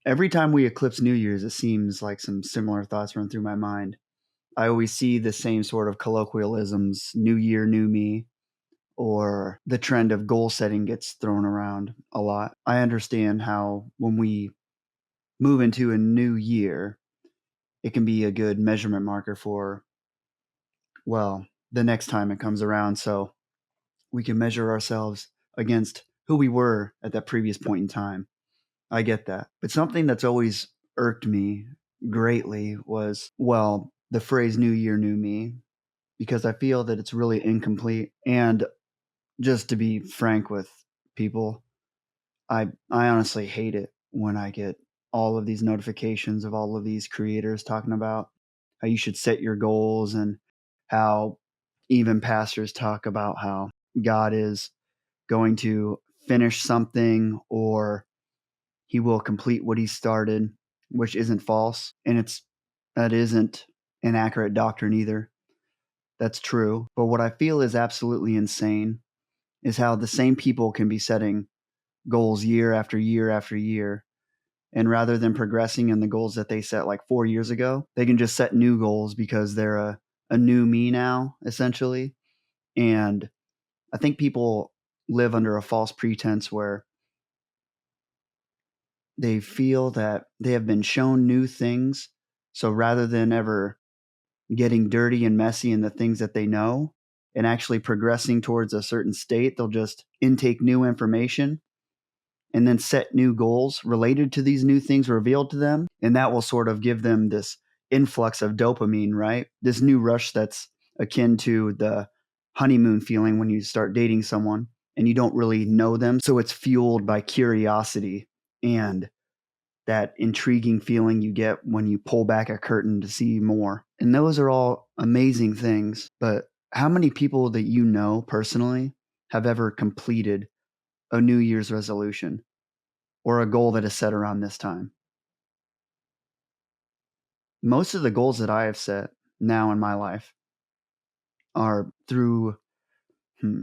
Every time we eclipse New Year's, it seems like some similar thoughts run through my mind. I always see the same sort of colloquialisms, new year, new me, or the trend of goal setting gets thrown around a lot. I understand how when we move into a new year, it can be a good measurement marker for, well, the next time it comes around. So we can measure ourselves against who we were at that previous point in time. I get that. But something that's always irked me greatly was, well, the phrase new year, new me, because I feel that it's really incomplete. And just to be frank with people, I honestly hate it when I get all of these notifications of all of these creators talking about how you should set your goals and how even pastors talk about how God is going to finish something or he will complete what he started, which isn't false. And that isn't an accurate doctrine either. That's true. But what I feel is absolutely insane is how the same people can be setting goals year after year after year. And rather than progressing in the goals that they set like 4 years ago, they can just set new goals because they're a new me now, essentially. And I think people live under a false pretense where they feel that they have been shown new things. So rather than ever getting dirty and messy in the things that they know and actually progressing towards a certain state, they'll just intake new information and then set new goals related to these new things revealed to them. And that will sort of give them this influx of dopamine, right? This new rush that's akin to the honeymoon feeling when you start dating someone and you don't really know them. So it's fueled by curiosity and that intriguing feeling you get when you pull back a curtain to see more. And those are all amazing things. But how many people that you know personally have ever completed a New Year's resolution or a goal that is set around this time? Most of the goals that I have set now in my life are hmm,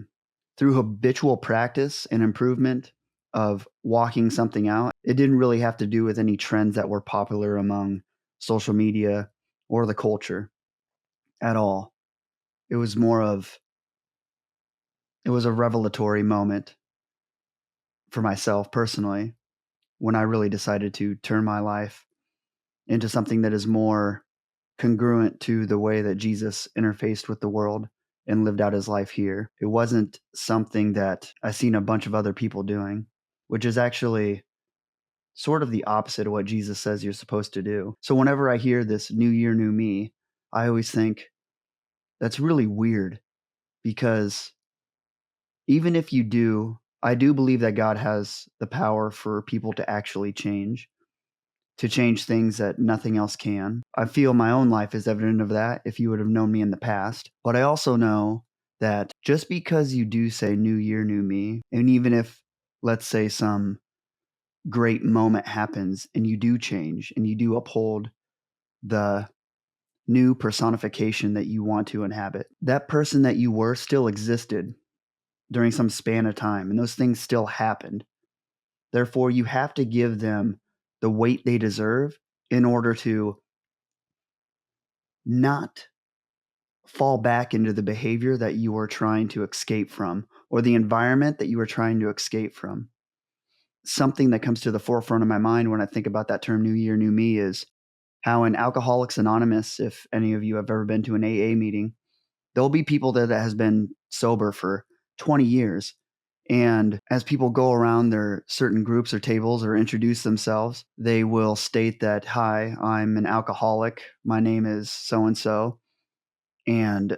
through habitual practice and improvement of walking something out. It didn't really have to do with any trends that were popular among social media or the culture at all. It was more of it was a revelatory moment for myself personally when I really decided to turn my life into something that is more congruent to the way that Jesus interfaced with the world and lived out his life here. It wasn't something that I seen a bunch of other people doing, which is actually sort of the opposite of what Jesus says you're supposed to do. So whenever I hear this new year, new me, I always think that's really weird because even if you do, I do believe that God has the power for people to actually change, to change things that nothing else can. I feel my own life is evident of that if you would have known me in the past. But I also know that just because you do say new year, new me, and even if, let's say, some great moment happens and you do change and you do uphold the new personification that you want to inhabit, that person that you were still existed during some span of time and those things still happened. Therefore, you have to give them the weight they deserve in order to not fall back into the behavior that you were trying to escape from or the environment that you were trying to escape from. Something that comes to the forefront of my mind when I think about that term new year, new me is how in Alcoholics Anonymous, if any of you have ever been to an AA meeting, there'll be people there that has been sober for 20 years. And as people go around their certain groups or tables or introduce themselves, they will state that, hi, I'm an alcoholic. My name is so-and-so. And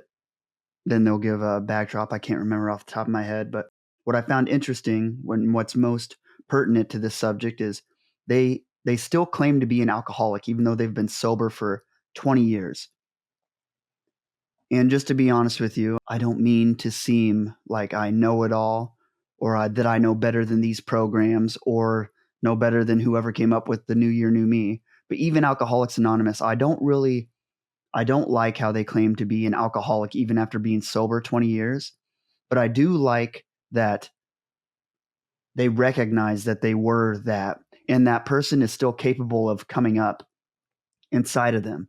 then they'll give a backdrop. I can't remember off the top of my head. But what I found interesting what's most pertinent to this subject is they still claim to be an alcoholic, even though they've been sober for 20 years. And just to be honest with you, I don't mean to seem like I know it all or that I know better than these programs or know better than whoever came up with the New Year, New Me. But even Alcoholics Anonymous, I don't like how they claim to be an alcoholic even after being sober 20 years. But I do like that they recognize that they were that. and that person is still capable of coming up inside of them.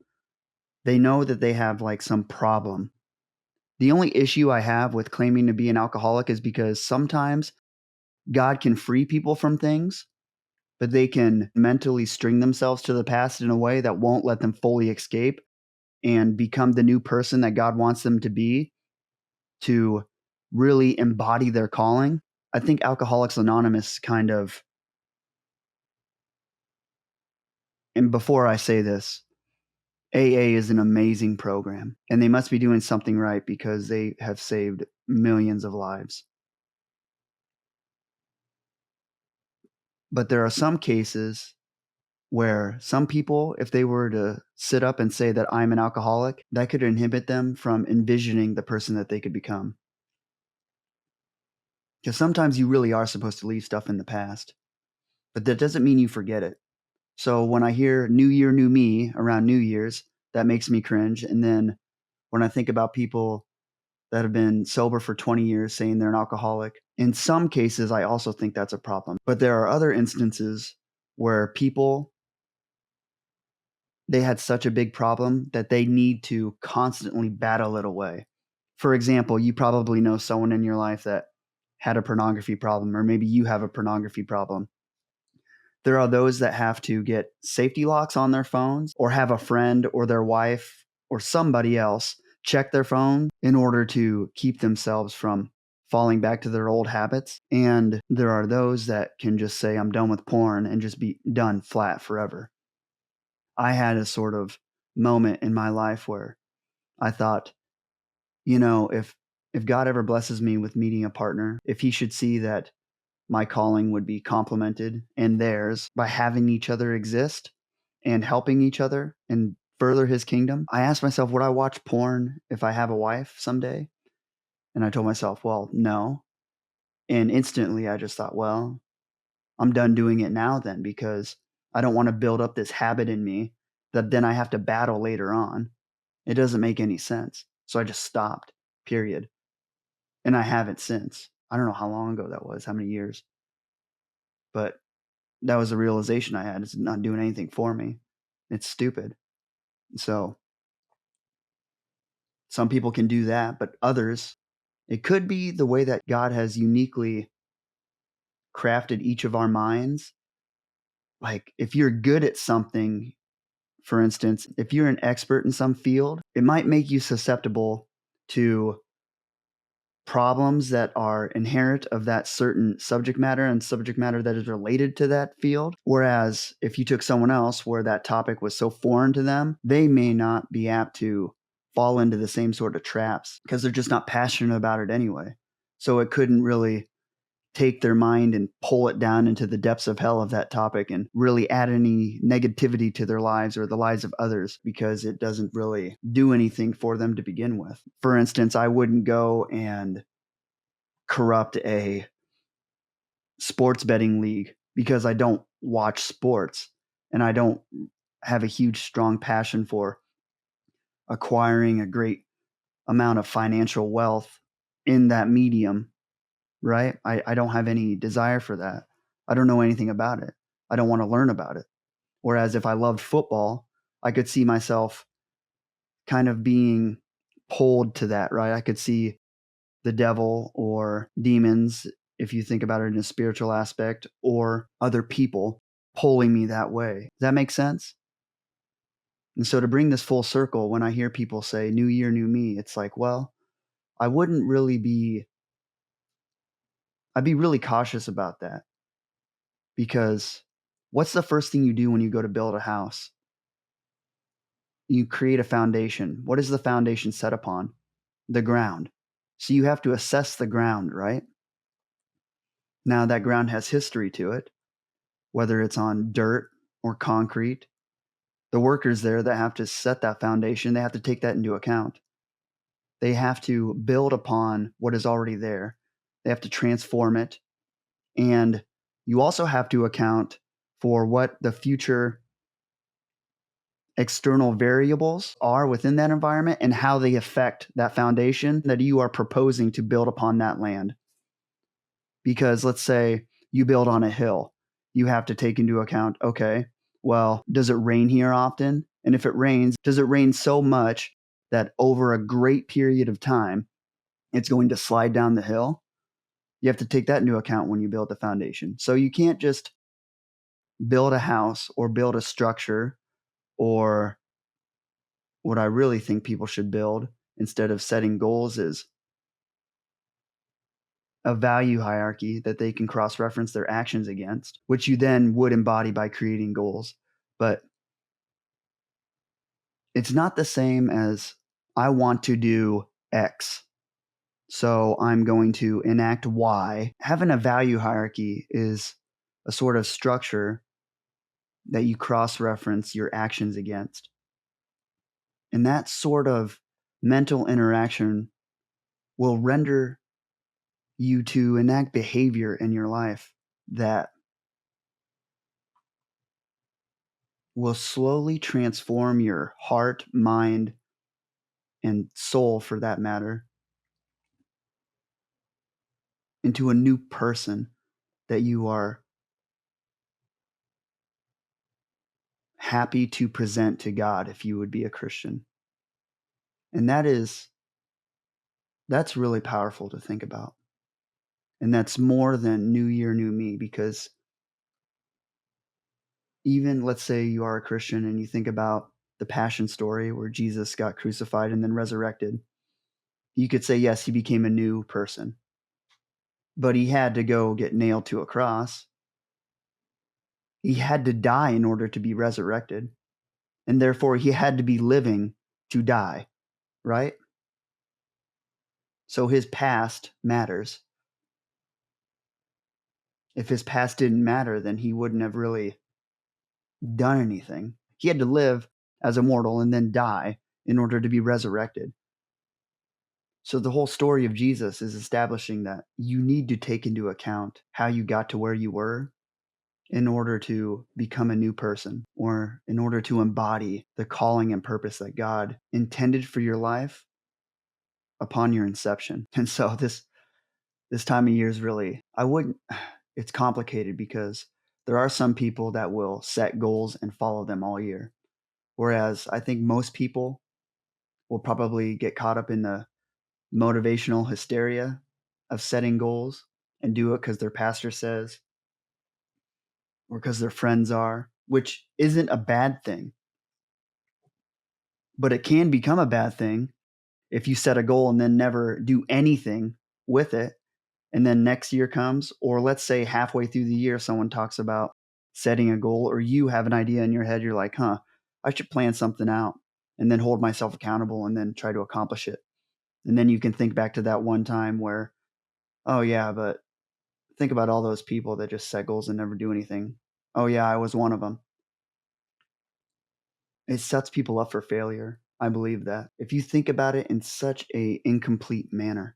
They know that they have like some problem. The only issue I have with claiming to be an alcoholic is because sometimes God can free people from things, but they can mentally string themselves to the past in a way that won't let them fully escape and become the new person that God wants them to be, to really embody their calling. I think Alcoholics Anonymous kind of, and before I say this, AA is an amazing program, and they must be doing something right because they have saved millions of lives. But there are some cases where some people, if they were to sit up and say that I'm an alcoholic, that could inhibit them from envisioning the person that they could become. Because sometimes you really are supposed to leave stuff in the past, but that doesn't mean you forget it. So when I hear New Year, New Me around New Year's, that makes me cringe. And then when I think about people that have been sober for 20 years saying they're an alcoholic, in some cases, I also think that's a problem. But there are other instances where people, they had such a big problem that they need to constantly battle it away. For example, you probably know someone in your life that had a pornography problem, or maybe you have a pornography problem. There are those that have to get safety locks on their phones, or have a friend or their wife or somebody else check their phone in order to keep themselves from falling back to their old habits. And there are those that can just say, I'm done with porn, and just be done flat forever. I had a sort of moment in my life where I thought, if God ever blesses me with meeting a partner, if he should see that my calling would be complemented and theirs by having each other exist and helping each other and further his kingdom, I asked myself, would I watch porn if I have a wife someday? And I told myself, well, no. And instantly I just thought, well, I'm done doing it now then, because I don't want to build up this habit in me that then I have to battle later on. It doesn't make any sense. So I just stopped, period. And I haven't since. I don't know how long ago that was, how many years. But that was the realization I had. It's not doing anything for me. It's stupid. So some people can do that, but others, it could be the way that God has uniquely crafted each of our minds. Like if you're good at something, for instance, if you're an expert in some field, it might make you susceptible to problems that are inherent of that certain subject matter and subject matter that is related to that field. Whereas if you took someone else where that topic was so foreign to them, they may not be apt to fall into the same sort of traps because they're just not passionate about it anyway. So it couldn't really take their mind and pull it down into the depths of hell of that topic and really add any negativity to their lives or the lives of others, because it doesn't really do anything for them to begin with. For instance, I wouldn't go and corrupt a sports betting league because I don't watch sports and I don't have a huge, strong passion for acquiring a great amount of financial wealth in that medium, right? I don't have any desire for that. I don't know anything about it. I don't want to learn about it. Whereas if I loved football, I could see myself kind of being pulled to that, right? I could see the devil or demons, if you think about it in a spiritual aspect, or other people pulling me that way. Does that make sense? And so to bring this full circle, when I hear people say, New Year, New Me, it's like, well, I wouldn't really be, I'd be really cautious about that, because what's the first thing you do when you go to build a house? You create a foundation. What is the foundation set upon? The ground. So you have to assess the ground, right? Now that ground has history to it, whether it's on dirt or concrete. The workers there that have to set that foundation, they have to take that into account. They have to build upon what is already there. They have to transform it. And you also have to account for what the future external variables are within that environment and how they affect that foundation that you are proposing to build upon that land. Because let's say you build on a hill you have to take into account, okay, well, does it rain here often? And if it rains, does it rain so much that over a great period of time, it's going to slide down the hill? You have to take that into account when you build the foundation. So you can't just build a house or build a structure, or what I really think people should build instead of setting goals is a value hierarchy that they can cross reference their actions against, which you then would embody by creating goals. But it's not the same as I want to do X, so I'm going to enact Y. Having a value hierarchy is a sort of structure that you cross reference your actions against. And that sort of mental interaction will render you to enact behavior in your life that will slowly transform your heart, mind, and soul, for that matter, into a new person that you are happy to present to God if you would be a Christian. And that's really powerful to think about. And that's more than new year, new me, because even let's say you are a Christian and you think about the passion story where Jesus got crucified and then resurrected. You could say, yes, he became a new person, but he had to go get nailed to a cross. He had to die in order to be resurrected. And therefore, he had to be living to die, right? So his past matters. If his past didn't matter, then he wouldn't have really done anything. He had to live as a mortal and then die in order to be resurrected. So the whole story of Jesus is establishing that you need to take into account how you got to where you were in order to become a new person, or in order to embody the calling and purpose that God intended for your life upon your inception. And so this time of year is really, I wouldn't it's complicated because there are some people that will set goals and follow them all year. Whereas I think most people will probably get caught up in the motivational hysteria of setting goals and do it because their pastor says or because their friends are, which isn't a bad thing. But it can become a bad thing if you set a goal and then never do anything with it. And then next year comes, or let's say halfway through the year, someone talks about setting a goal, or you have an idea in your head. You're like, I should plan something out and then hold myself accountable and then try to accomplish it. And then you can think back to that one time where, oh, yeah, but think about all those people that just set goals and never do anything. Oh, yeah, I was one of them. It sets people up for failure. I believe that. If you think about it in such a incomplete manner,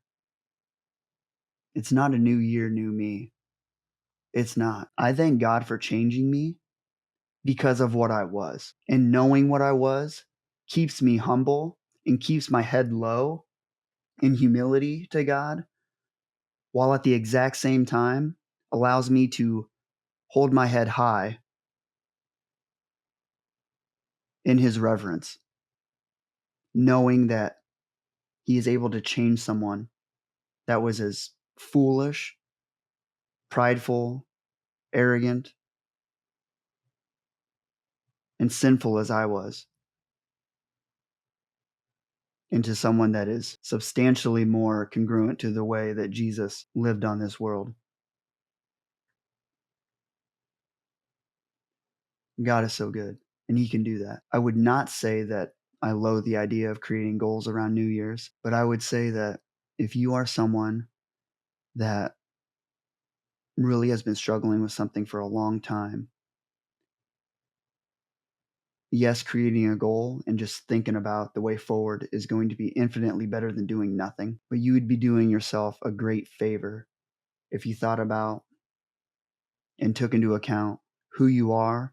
it's not a new year, new me. It's not. I thank God for changing me because of what I was. And knowing what I was keeps me humble and keeps my head low in humility to God, while at the exact same time allows me to hold my head high in his reverence, knowing that he is able to change someone that was as foolish, prideful, arrogant, and sinful as I was into someone that is substantially more congruent to the way that Jesus lived on this world. God is so good, and he can do that. I would not say that I loathe the idea of creating goals around New Year's, but I would say that if you are someone that really has been struggling with something for a long time, yes, creating a goal and just thinking about the way forward is going to be infinitely better than doing nothing. But you would be doing yourself a great favor if you thought about and took into account who you are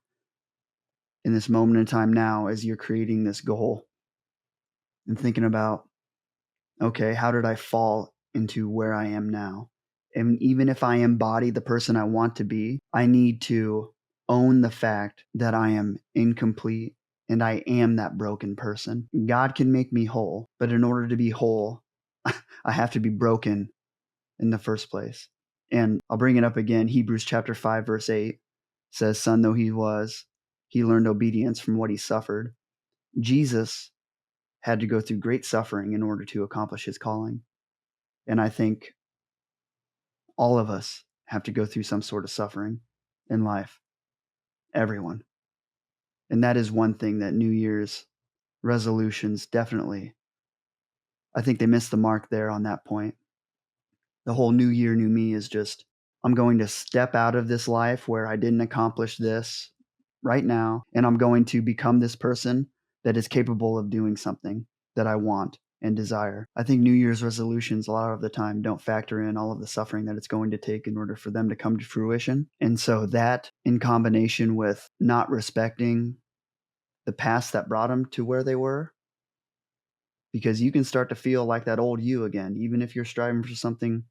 in this moment in time now as you're creating this goal and thinking about, okay, how did I fall into where I am now? And even if I embody the person I want to be, I need to own the fact that I am incomplete and I am that broken person. God can make me whole, but in order to be whole, I have to be broken in the first place. And I'll bring it up again. Hebrews chapter 5, verse 8 says, Son though he was, he learned obedience from what he suffered. Jesus had to go through great suffering in order to accomplish his calling. And I think all of us have to go through some sort of suffering in life. Everyone. And that is one thing that New Year's resolutions definitely, I think they missed the mark there on that point. The whole new year, new me is just, I'm going to step out of this life where I didn't accomplish this right now, and I'm going to become this person that is capable of doing something that I want and desire. I think New Year's resolutions a lot of the time don't factor in all of the suffering that it's going to take in order for them to come to fruition. And so that in combination with not respecting the past that brought them to where they were, because you can start to feel like that old you again, even if you're striving for something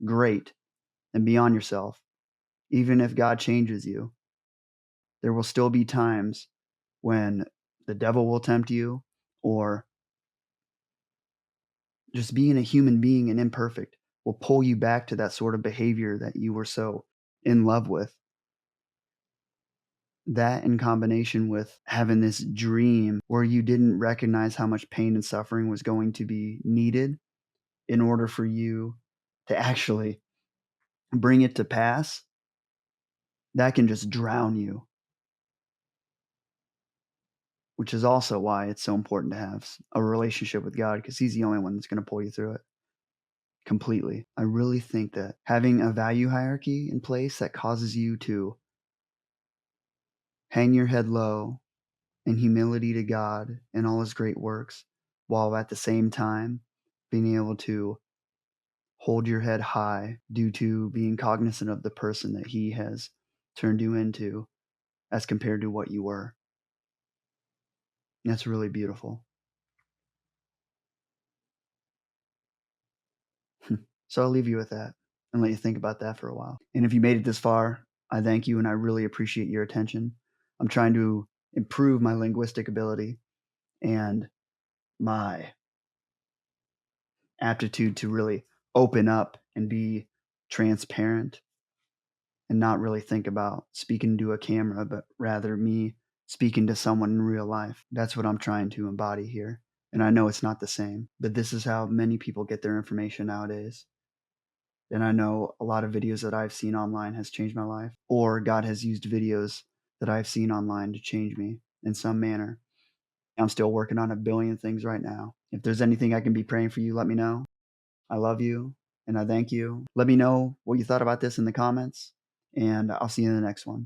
great and beyond yourself. Even if God changes you, there will still be times when the devil will tempt you, or just being a human being and imperfect will pull you back to that sort of behavior that you were so in love with. That in combination with having this dream where you didn't recognize how much pain and suffering was going to be needed in order for you to actually bring it to pass, that can just drown you, which is also why it's so important to have a relationship with God, because He's the only one that's going to pull you through it completely. I really think that having a value hierarchy in place that causes you to hang your head low in humility to God and all His great works, while at the same time being able to hold your head high due to being cognizant of the person that He has turned you into as compared to what you were. That's really beautiful. So I'll leave you with that and let you think about that for a while. And if you made it this far, I thank you and I really appreciate your attention. I'm trying to improve my linguistic ability and my aptitude to really open up and be transparent and not really think about speaking to a camera, but rather me speaking to someone in real life. That's what I'm trying to embody here. And I know it's not the same, but this is how many people get their information nowadays. And I know a lot of videos that I've seen online has changed my life, or God has used videos that I've seen online to change me in some manner. I'm still working on a billion things right now. If there's anything I can be praying for you, let me know. I love you and I thank you. Let me know what you thought about this in the comments, and I'll see you in the next one.